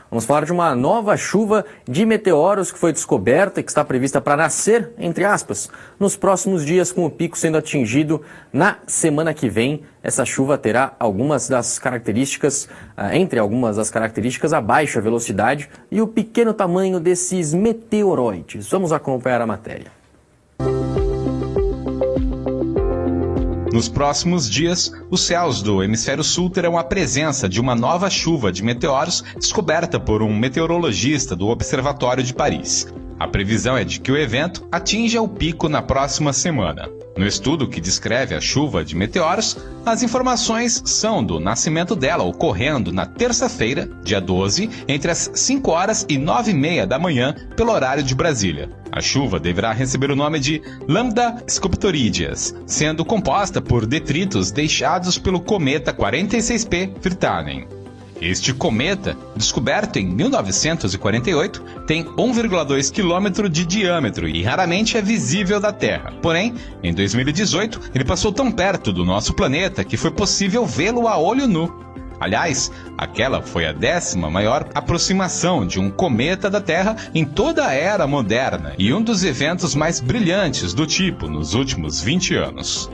Vamos falar de uma nova chuva de meteoros que foi descoberta e que está prevista para nascer, entre aspas, nos próximos dias, com o pico sendo atingido na semana que vem. Essa chuva terá algumas das características, entre algumas das características, a baixa velocidade e o pequeno tamanho desses meteoroides. Vamos acompanhar a matéria. Nos próximos dias, os céus do hemisfério sul terão a presença de uma nova chuva de meteoros descoberta por um meteorologista do Observatório de Paris. A previsão é de que o evento atinja o pico na próxima semana. No estudo que descreve a chuva de meteoros, as informações são do nascimento dela ocorrendo na terça-feira, dia 12, entre as 5 horas e 9h30 da manhã, pelo horário de Brasília. A chuva deverá receber o nome de Lambda Sculptoridias, sendo composta por detritos deixados pelo cometa 46P Virtanen. Este cometa, descoberto em 1948, tem 1,2 km de diâmetro e raramente é visível da Terra. Porém, em 2018, ele passou tão perto do nosso planeta que foi possível vê-lo a olho nu. Aliás, aquela foi a 10ª maior aproximação de um cometa da Terra em toda a era moderna e um dos eventos mais brilhantes do tipo nos últimos 20 anos.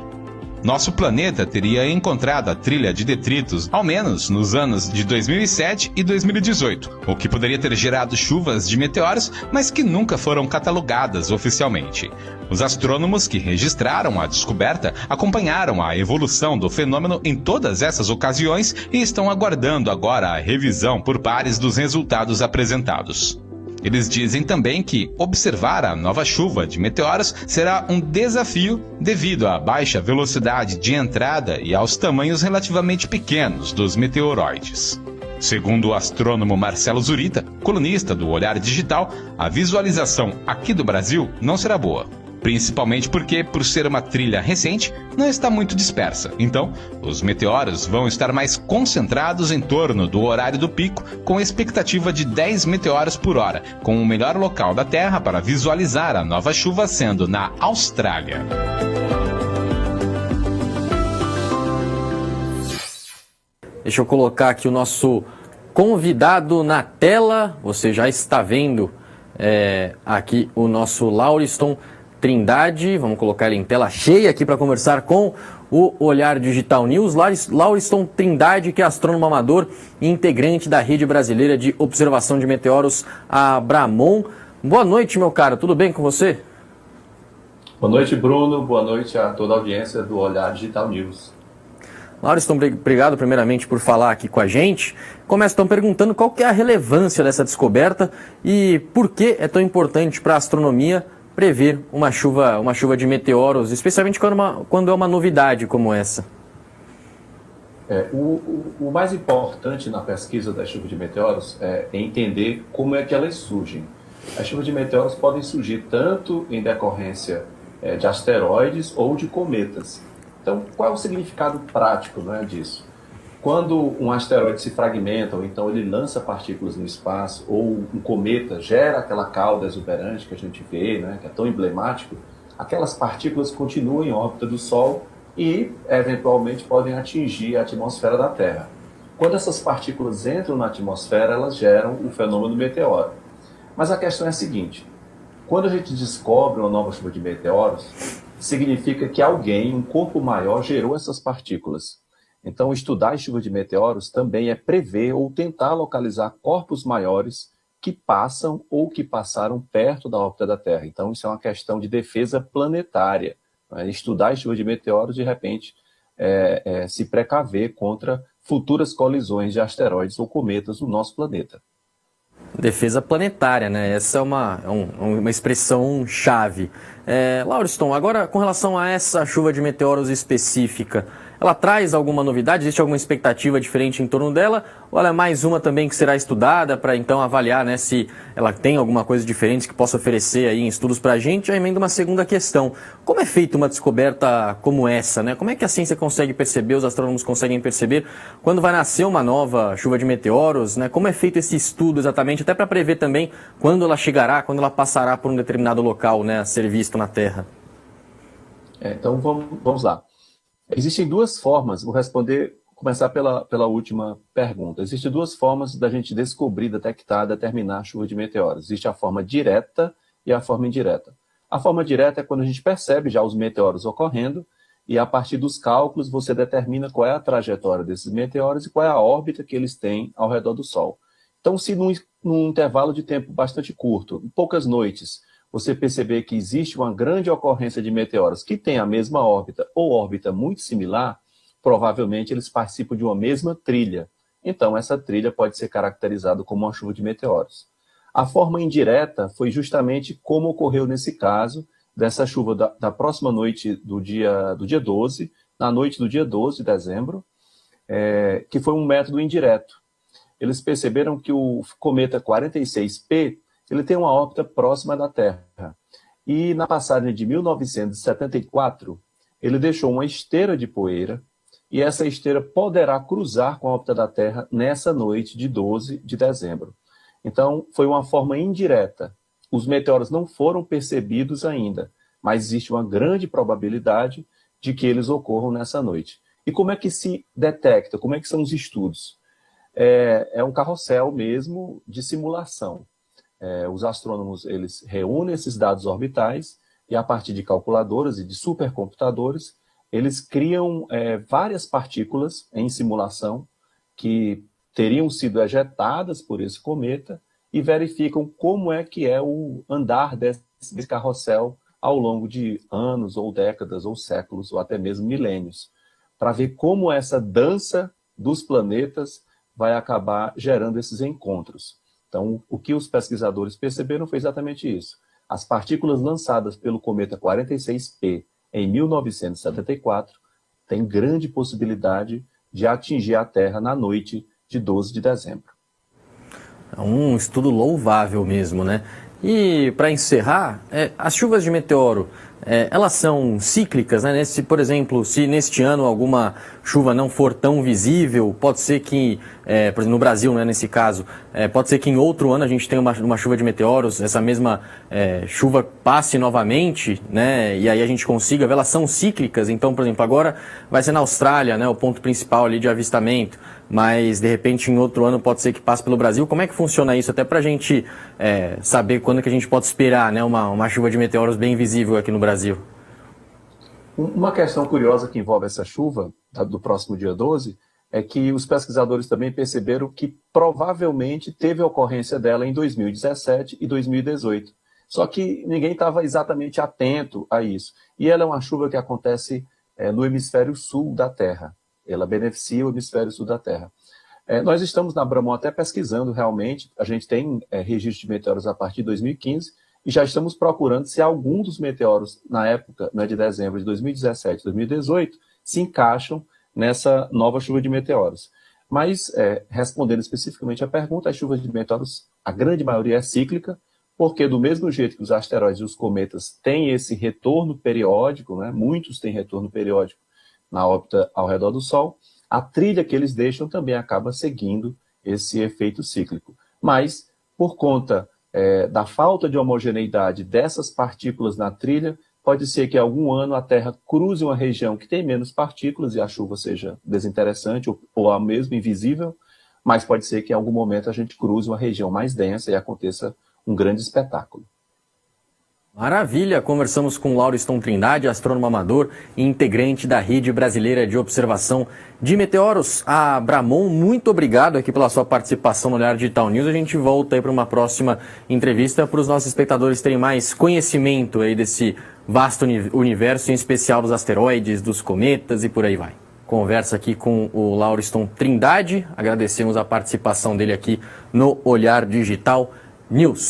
Nosso planeta teria encontrado a trilha de detritos ao menos nos anos de 2007 e 2018, o que poderia ter gerado chuvas de meteoros, mas que nunca foram catalogadas oficialmente. Os astrônomos que registraram a descoberta acompanharam a evolução do fenômeno em todas essas ocasiões e estão aguardando agora a revisão por pares dos resultados apresentados. Eles dizem também que observar a nova chuva de meteoros será um desafio devido à baixa velocidade de entrada e aos tamanhos relativamente pequenos dos meteoroides. Segundo o astrônomo Marcelo Zurita, colunista do Olhar Digital, a visualização aqui do Brasil não será boa. Principalmente porque, por ser uma trilha recente, não está muito dispersa. Então, os meteoros vão estar mais concentrados em torno do horário do pico, com expectativa de 10 meteoros por hora, com o melhor local da Terra para visualizar a nova chuva sendo na Austrália. Deixa eu colocar aqui o nosso convidado na tela. Você já está vendo aqui o nosso Lauriston Trindade. Vamos colocar ele em tela cheia aqui para conversar com o Olhar Digital News. Lauriston Trindade, que é astrônomo amador e integrante da Rede Brasileira de Observação de Meteoros, a Abramon. Boa noite, meu caro. Tudo bem com você? Boa noite, Bruno. Boa noite a toda a audiência do Olhar Digital News. Lauriston, obrigado primeiramente por falar aqui com a gente. Começo então perguntando qual que é a relevância dessa descoberta e por que é tão importante para a astronomia prever uma chuva de meteoros, especialmente quando é uma novidade como essa. O mais importante na pesquisa da chuva de meteoros é entender como é que elas surgem. As chuvas de meteoros podem surgir tanto em decorrência de asteroides ou de cometas. Então, qual é o significado prático, disso? Quando um asteroide se fragmenta, ou então ele lança partículas no espaço, ou um cometa gera aquela cauda exuberante que a gente vê, que é tão emblemático, aquelas partículas continuam em órbita do Sol e, eventualmente, podem atingir a atmosfera da Terra. Quando essas partículas entram na atmosfera, elas geram o fenômeno meteoro. Mas a questão é a seguinte: quando a gente descobre uma nova chuva de meteoros, significa que alguém, um corpo maior, gerou essas partículas. Então, estudar a chuva de meteoros também é prever ou tentar localizar corpos maiores que passam ou que passaram perto da órbita da Terra. Então, isso é uma questão de defesa planetária. Estudar a chuva de meteoros, de repente, se precaver contra futuras colisões de asteroides ou cometas no nosso planeta. Defesa planetária, Essa é uma expressão chave. Lauriston, agora com relação a essa chuva de meteoros específica, ela traz alguma novidade? Existe alguma expectativa diferente em torno dela? Ou ela é mais uma também que será estudada para então avaliar se ela tem alguma coisa diferente que possa oferecer aí em estudos para a gente? Aí emenda uma segunda questão: como é feita uma descoberta como essa? Como é que a ciência consegue perceber, os astrônomos conseguem perceber quando vai nascer uma nova chuva de meteoros? Como é feito esse estudo exatamente, até para prever também quando ela chegará, quando ela passará por um determinado local a ser visto na Terra? Então vamos lá. Existem duas formas, vou responder começar pela última pergunta. Existem duas formas da gente descobrir, detectar, determinar a chuva de meteoros. Existe a forma direta e a forma indireta. A forma direta é quando a gente percebe já os meteoros ocorrendo e a partir dos cálculos você determina qual é a trajetória desses meteoros e qual é a órbita que eles têm ao redor do Sol. Então, se num intervalo de tempo bastante curto, em poucas noites, você perceber que existe uma grande ocorrência de meteoros que têm a mesma órbita ou órbita muito similar, provavelmente eles participam de uma mesma trilha. Então, essa trilha pode ser caracterizada como uma chuva de meteoros. A forma indireta foi justamente como ocorreu nesse caso, dessa chuva da próxima noite do dia 12, na noite do dia 12 de dezembro, que foi um método indireto. Eles perceberam que o cometa 46P ele tem uma órbita próxima da Terra. E na passagem de 1974, ele deixou uma esteira de poeira, e essa esteira poderá cruzar com a órbita da Terra nessa noite de 12 de dezembro. Então, foi uma forma indireta. Os meteoros não foram percebidos ainda, mas existe uma grande probabilidade de que eles ocorram nessa noite. E como é que se detecta? Como é que são os estudos? É um carrossel mesmo de simulação. Os astrônomos eles reúnem esses dados orbitais e, a partir de calculadoras e de supercomputadores, eles criam várias partículas em simulação que teriam sido ejetadas por esse cometa e verificam como é que é o andar desse carrossel ao longo de anos, ou décadas, ou séculos, ou até mesmo milênios, para ver como essa dança dos planetas vai acabar gerando esses encontros. Então, o que os pesquisadores perceberam foi exatamente isso. As partículas lançadas pelo cometa 46P em 1974 têm grande possibilidade de atingir a Terra na noite de 12 de dezembro. É um estudo louvável mesmo, né? E para encerrar, as chuvas de meteoro, elas são cíclicas, né? Por exemplo, se neste ano alguma chuva não for tão visível, pode ser que, por exemplo, no Brasil, né, nesse caso, pode ser que em outro ano a gente tenha uma chuva de meteoros, essa mesma chuva passe novamente, né? E aí a gente consiga ver, elas são cíclicas. Então, por exemplo, agora vai ser na Austrália, né, o ponto principal ali de avistamento, mas de repente em outro ano pode ser que passe pelo Brasil. Como é que funciona isso? Até para a gente saber quando que a gente pode esperar, né, uma chuva de meteoros bem visível aqui no Brasil. Uma questão curiosa que envolve essa chuva do próximo dia 12 é que os pesquisadores também perceberam que provavelmente teve ocorrência dela em 2017 e 2018. Só que ninguém estava exatamente atento a isso. E ela é uma chuva que acontece no hemisfério sul da Terra. Ela beneficia o hemisfério sul da Terra. Nós estamos na Abramon até pesquisando realmente, a gente tem registro de meteoros a partir de 2015, e já estamos procurando se algum dos meteoros, na época, né, de dezembro de 2017 e 2018, se encaixam nessa nova chuva de meteoros. Mas, respondendo especificamente à pergunta, as chuvas de meteoros, a grande maioria é cíclica, porque do mesmo jeito que os asteroides e os cometas têm esse retorno periódico, né, muitos têm retorno periódico na órbita ao redor do Sol, a trilha que eles deixam também acaba seguindo esse efeito cíclico. Mas, por conta da falta de homogeneidade dessas partículas na trilha, pode ser que algum ano a Terra cruze uma região que tem menos partículas e a chuva seja desinteressante ou mesmo invisível, mas pode ser que em algum momento a gente cruze uma região mais densa e aconteça um grande espetáculo. Maravilha! Conversamos com Lauriston Trindade, astrônomo amador e integrante da Rede Brasileira de Observação de Meteoros. A Abramon, muito obrigado aqui pela sua participação no Olhar Digital News. A gente volta aí para uma próxima entrevista para os nossos espectadores terem mais conhecimento aí desse vasto universo, em especial dos asteroides, dos cometas e por aí vai. Conversa aqui com o Lauriston Trindade. Agradecemos a participação dele aqui no Olhar Digital News.